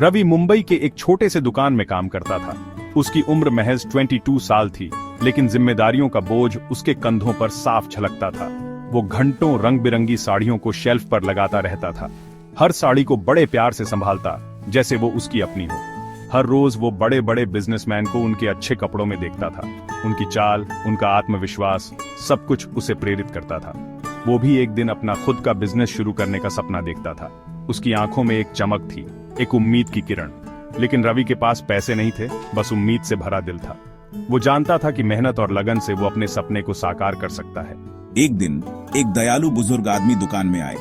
रवि मुंबई के एक छोटे से दुकान में काम करता था। उसकी उम्र महज 22 साल थी, लेकिन जिम्मेदारियों का बोझ उसके कंधों पर साफ झलकता था। वो घंटों रंग बिरंगी साड़ियों को शेल्फ पर लगाता रहता था, हर साड़ी को बड़े प्यार से संभालता जैसे वो उसकी अपनी हो। हर रोज वो बड़े बड़े बिजनेसमैन को उनके अच्छे कपड़ों में देखता था। उनकी चाल, उनका आत्मविश्वास, सब कुछ उसे प्रेरित करता था। वो भी एक दिन अपना खुद का बिजनेस शुरू करने का सपना देखता था। उसकी आंखों में एक चमक थी, एक उम्मीद की किरण। लेकिन रवि के पास पैसे नहीं थे, बस उम्मीद से भरा दिल था। वो जानता था कि मेहनत और लगन से वो अपने सपने को साकार कर सकता है। एक दिन एक दयालु बुजुर्ग आदमी दुकान में आए।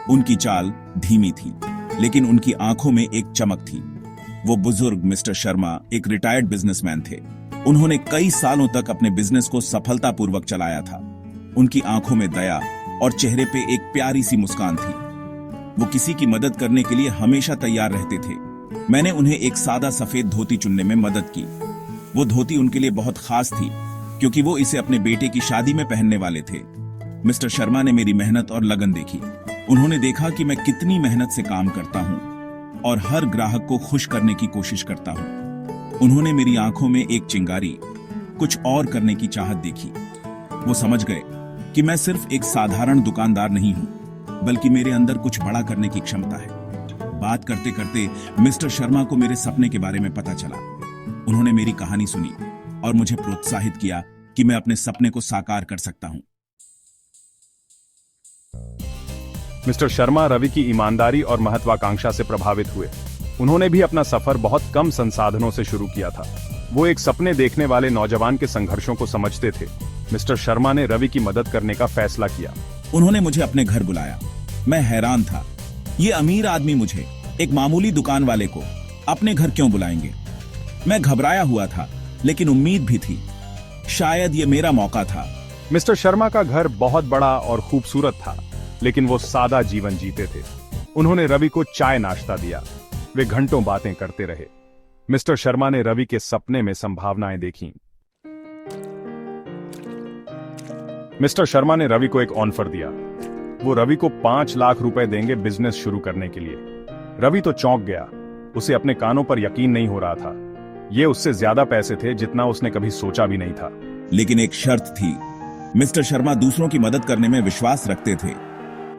उनकी चाल धीमी थी, लेकिन उनकी आंखों में एक चमक थी। वो बुजुर्ग मिस्टर शर्मा एक रिटायर्ड बिजनेसमैन थे। उन्होंने कई सालों तक अपने बिजनेस को सफलतापूर्वक चलाया था। उनकी आंखों में दया और चेहरे पे एक प्यारी सी मुस्कान थी। वो किसी की मदद करने के लिए हमेशा तैयार रहते थे। मैंने उन्हें एक सादा सफेद धोती चुनने में मदद की। वो धोती उनके लिए बहुत खास थी, क्योंकि वो इसे अपने बेटे की शादी में पहनने वाले थे। मिस्टर शर्मा ने मेरी मेहनत और लगन देखी। उन्होंने देखा कि मैं कितनी मेहनत से काम करता हूँ और हर ग्राहक को खुश करने की कोशिश करता हूँ। उन्होंने मेरी आंखों में एक चिंगारी, कुछ और करने की चाहत देखी। वो समझ गए कि मैं सिर्फ एक साधारण दुकानदार नहीं हूँ, बल्कि मेरे अंदर कुछ बड़ा करने की क्षमता है। बात करते करते मिस्टर शर्मा को मेरे सपने के बारे में पता चला। उन्होंने मेरी कहानी सुनी और मुझे प्रोत्साहित किया कि मैं अपने सपने को साकार कर सकता हूँ। मिस्टर शर्मा रवि की ईमानदारी और महत्वाकांक्षा से प्रभावित हुए। उन्होंने भी अपना सफर बहुत कम संसाधनों से शुरू किया था। वो एक सपने देखने वाले नौजवान के संघर्षों को समझते थे। मिस्टर शर्मा ने रवि की मदद करने का फैसला किया। उन्होंने मुझे अपने घर बुलाया। मैं हैरान था, ये अमीर आदमी मुझे, एक मामूली दुकान वाले को, अपने घर क्यों बुलाएंगे। मैं घबराया हुआ था, लेकिन उम्मीद भी थी। शायद ये मेरा मौका था। मिस्टर शर्मा का घर बहुत बड़ा और खूबसूरत था, लेकिन वो सादा जीवन जीते थे। उन्होंने रवि को चाय नाश्ता दिया। वे घंटों बातें करते रहे। मिस्टर शर्मा ने रवि के सपने में संभावनाएं देखीं। मिस्टर शर्मा ने रवि को एक ऑफर दिया। वो रवि को 5 लाख रुपए देंगे बिजनेस शुरू करने के लिए। रवि तो चौंक गया। उसे अपने कानों पर यकीन नहीं हो रहा था। ये उससे ज्यादा पैसे थे जितना उसने कभी सोचा भी नहीं था। लेकिन एक शर्त थी। मिस्टर शर्मा दूसरों की मदद करने में विश्वास रखते थे।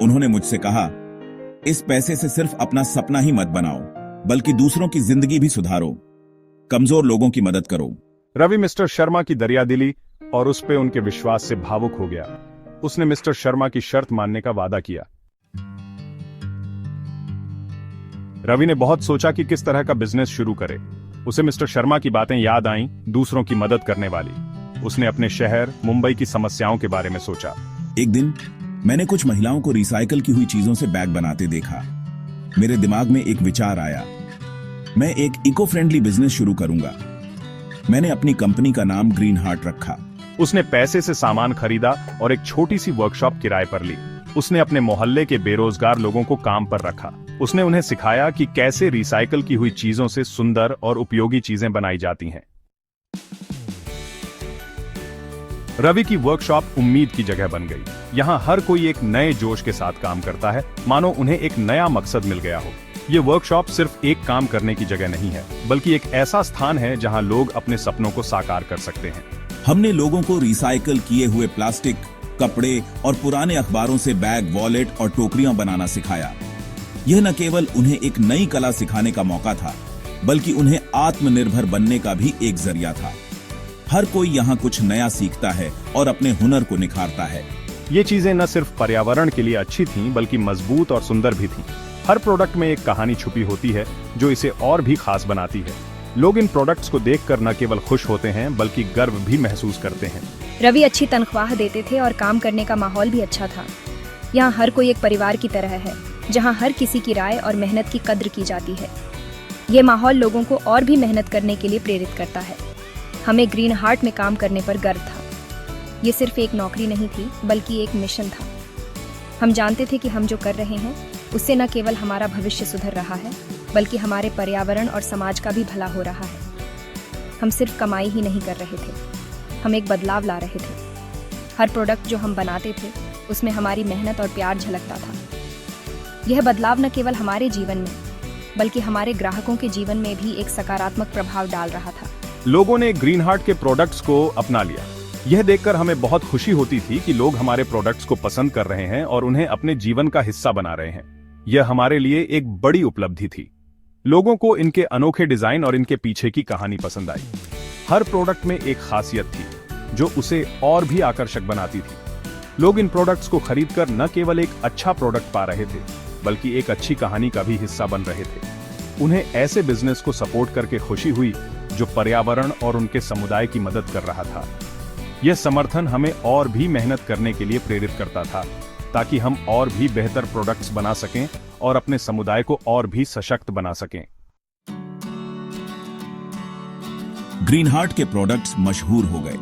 उन्होंने मुझसे कहा, इस पैसे से सिर्फ अपना सपना ही मत बनाओ, बल्कि दूसरों की जिंदगी भी सुधारो। कमजोर लोगों की मदद करो। रवि मिस्टर शर्मा की दरियादिली और उस पे उनके विश्वास से भावुक हो गया। उसने मिस्टर शर्मा की शर्त मानने का वादा किया। रवि ने बहुत सोचा कि किस तरह का बिजनेस शुरू करे। उसे मिस्टर शर्मा की बातें याद आईं, दूसरों की मदद करने वाली। उसने अपने शहर मुंबई की समस्याओं के बारे में सोचा। एक दिन मैंने कुछ महिलाओं को रिसाइकल की हुई चीजों से बैग बनाते देखा। मेरे दिमाग में एक विचार आया, मैं एक इको फ्रेंडली बिजनेस शुरू करूंगा। मैंने अपनी कंपनी का नाम ग्रीन हार्ट रखा। उसने पैसे से सामान खरीदा और एक छोटी सी वर्कशॉप किराए पर ली। उसने अपने मोहल्ले के बेरोजगार लोगों को काम पर रखा। उसने उन्हें सिखाया कि कैसे रिसाइकल की हुई चीजों से सुंदर और उपयोगी चीजें बनाई जाती हैं। रवि की वर्कशॉप उम्मीद की जगह बन गई। यहाँ हर कोई एक नए जोश के साथ काम करता है, मानो उन्हें एक नया मकसद मिल गया हो। ये वर्कशॉप सिर्फ एक काम करने की जगह नहीं है, बल्कि एक ऐसा स्थान है जहाँ लोग अपने सपनों को साकार कर सकते हैं। हमने लोगों को रिसाइकल किए हुए प्लास्टिक, कपड़े और पुराने अखबारों से बैग, वॉलेट और टोकरियां बनाना सिखाया। यह न केवल उन्हें एक नई कला सिखाने का मौका था, बल्कि उन्हें आत्मनिर्भर बनने का भी एक जरिया था। हर कोई यहाँ कुछ नया सीखता है और अपने हुनर को निखारता है। ये चीजें न सिर्फ पर्यावरण के लिए अच्छी थीं, बल्कि मजबूत और सुंदर भी थीं। हर प्रोडक्ट में एक कहानी छुपी होती है जो इसे और भी खास बनाती है। लोग इन प्रोडक्ट्स को देखकर न केवल खुश होते हैं, बल्कि गर्व भी महसूस करते हैं। रवि अच्छी तनख्वाह देते थे और काम करने का माहौल भी अच्छा था। यहाँ हर कोई एक परिवार की तरह है, जहाँ हर किसी की राय और मेहनत की कद्र की जाती है। ये माहौल लोगों को और भी मेहनत करने के लिए प्रेरित करता है। हमें ग्रीन हार्ट में काम करने पर गर्व था। ये सिर्फ एक नौकरी नहीं थी, बल्कि एक मिशन था। हम जानते थे कि हम जो कर रहे हैं उससे न केवल हमारा भविष्य सुधर रहा है, बल्कि हमारे पर्यावरण और समाज का भी भला हो रहा है। हम सिर्फ कमाई ही नहीं कर रहे थे, हम एक बदलाव ला रहे थे। हर प्रोडक्ट जो हम बनाते थे उसमें हमारी मेहनत और प्यार झलकता था। यह बदलाव न केवल हमारे जीवन में बल्कि हमारे ग्राहकों के जीवन में भी एक सकारात्मक प्रभाव डाल रहा था। लोगों ने ग्रीन हार्ट के प्रोडक्ट्स को अपना लिया। यह देखकर हमें बहुत खुशी होती थी कि लोग हमारे प्रोडक्ट्स को पसंद कर रहे हैं और उन्हें अपने जीवन का हिस्सा बना रहे हैं। यह हमारे लिए एक बड़ी उपलब्धि थी। लोगों को इनके अनोखे डिजाइन और इनके पीछे की कहानी पसंद आई। हर प्रोडक्ट में एक खासियत थी जो उसे और भी आकर्षक बनाती थी। लोग इन प्रोडक्ट्स को खरीदकर न केवल एक अच्छा प्रोडक्ट पा रहे थे, बल्कि एक अच्छी कहानी का भी हिस्सा बन रहे थे। उन्हें ऐसे बिजनेस को सपोर्ट करके खुशी हुई जो पर्यावरण और उनके समुदाय की मदद कर रहा था। यह समर्थन हमें और भी मेहनत करने के लिए प्रेरित करता था, ताकि हम और भी बेहतर प्रोडक्ट्स बना सकें और अपने समुदाय को और भी सशक्त बना सकें। ग्रीन हार्ट के प्रोडक्ट्स मशहूर हो गए।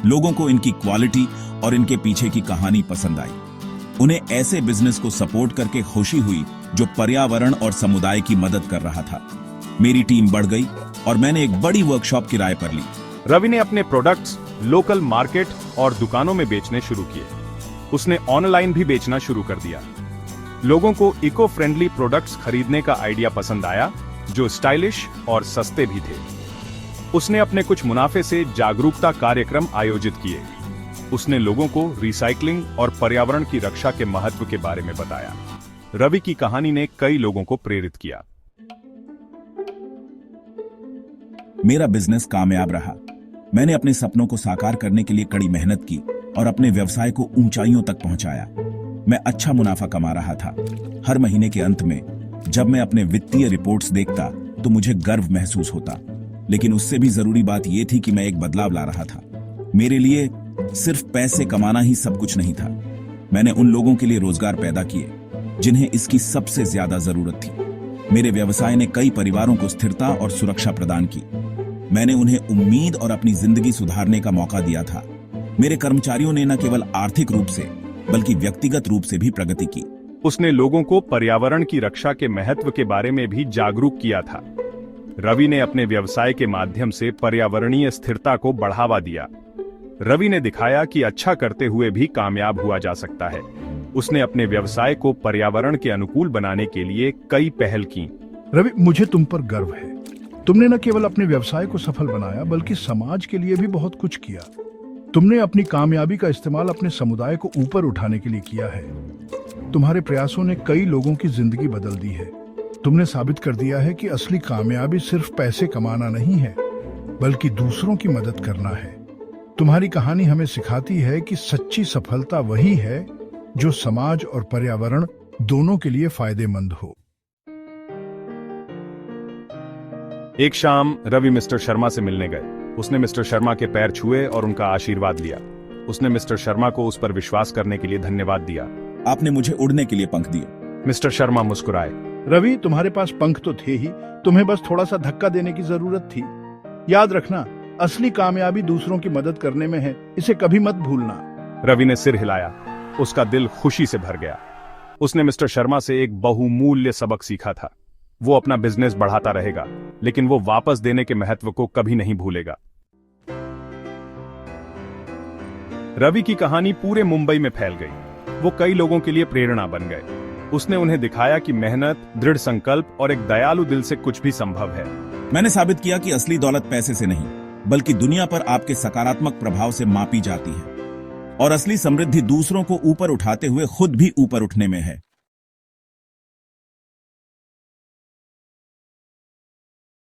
लोगों को इनकी क्वालिटी और इनके पीछे की कहानी पसंद आई। उन्हें ऐसे बिजनेस को सपोर्ट करके खुशी हुई जो पर्यावरण और समुदाय की मदद कर रहा था। मेरी टीम बढ़ गई और मैंने एक बड़ी वर्कशॉप किराए पर ली। रवि ने अपने प्रोडक्ट्स लोकल मार्केट और दुकानों में बेचने शुरू किए। उसने ऑनलाइन भी बेचना शुरू कर दिया। लोगों को इको फ्रेंडली प्रोडक्ट्स खरीदने का आइडिया पसंद आया, जो स्टाइलिश और सस्ते भी थे। उसने अपने कुछ मुनाफे से जागरूकता कार्यक्रम आयोजित किए। उसने लोगों को रिसाइकलिंग और पर्यावरण की रक्षा के महत्व के बारे में बताया। रवि की कहानी ने कई लोगों को प्रेरित किया। मेरा बिजनेस कामयाब रहा। मैंने अपने सपनों को साकार करने के लिए कड़ी मेहनत की और अपने व्यवसाय को ऊंचाइयों तक पहुंचाया। मैं अच्छा मुनाफा कमा रहा था। हर महीने के अंत में जब मैं अपने वित्तीय रिपोर्ट्स देखता तो मुझे गर्व महसूस होता। लेकिन उससे भी जरूरी बात यह थी कि मैं एक बदलाव ला रहा था। मेरे लिए सिर्फ पैसे कमाना ही सब कुछ नहीं था। मैंने उन लोगों के लिए रोजगार पैदा किए जिन्हें इसकी सबसे ज्यादा जरूरत थी। मेरे व्यवसाय ने कई परिवारों को स्थिरता और सुरक्षा प्रदान की। मैंने उन्हें उम्मीद और अपनी जिंदगी सुधारने का मौका दिया था। मेरे कर्मचारियों ने न केवल आर्थिक रूप से बल्कि व्यक्तिगत रूप से भी प्रगति की। उसने लोगों को पर्यावरण की रक्षा के महत्व के बारे में भी जागरूक किया था। रवि ने अपने व्यवसाय के माध्यम से पर्यावरणीय स्थिरता को बढ़ावा दिया। रवि ने दिखाया कि अच्छा करते हुए भी कामयाब हुआ जा सकता है। उसने अपने व्यवसाय को पर्यावरण के अनुकूल बनाने के लिए कई पहल की। रवि, मुझे तुम पर गर्व है। तुमने न केवल अपने व्यवसाय को सफल बनाया बल्कि समाज के लिए भी बहुत कुछ किया। तुमने अपनी कामयाबी का इस्तेमाल अपने समुदाय को ऊपर उठाने के लिए किया है। तुम्हारे प्रयासों ने कई लोगों की जिंदगी बदल दी है। तुमने साबित कर दिया है कि असली कामयाबी सिर्फ पैसे कमाना नहीं है, बल्कि दूसरों की मदद करना है। तुम्हारी कहानी हमें सिखाती है कि सच्ची सफलता वही है जो समाज और पर्यावरण दोनों के लिए फायदेमंद हो। एक शाम रवि मिस्टर शर्मा से मिलने गए। उसने मिस्टर शर्मा के पैर छुए और उनका आशीर्वाद लिया। उसने मिस्टर शर्मा को उस पर विश्वास करने के लिए धन्यवाद दिया। आपने मुझे उड़ने के लिए पंख दिए। मिस्टर शर्मा मुस्कुराए। रवि, तुम्हारे पास पंख तो थे ही, तुम्हें बस थोड़ा सा धक्का देने की जरूरत थी। याद रखना, असली कामयाबी दूसरों की मदद करने में है। इसे कभी मत भूलना। रवि ने सिर हिलाया। उसका दिल खुशी से भर गया। उसने मिस्टर शर्मा से एक बहुमूल्य सबक सीखा था। वो अपना बिजनेस बढ़ाता रहेगा, लेकिन वो वापस देने के महत्व को कभी नहीं भूलेगा। रवि की कहानी पूरे मुंबई में फैल गई। वो कई लोगों के लिए प्रेरणा बन गए। उसने उन्हें दिखाया कि मेहनत, दृढ़ संकल्प और एक दयालु दिल से कुछ भी संभव है। मैंने साबित किया कि असली दौलत पैसे से नहीं, बल्कि दुनिया पर आपके सकारात्मक प्रभाव से मापी जाती है। और असली समृद्धि दूसरों को ऊपर उठाते हुए खुद भी ऊपर उठने में है।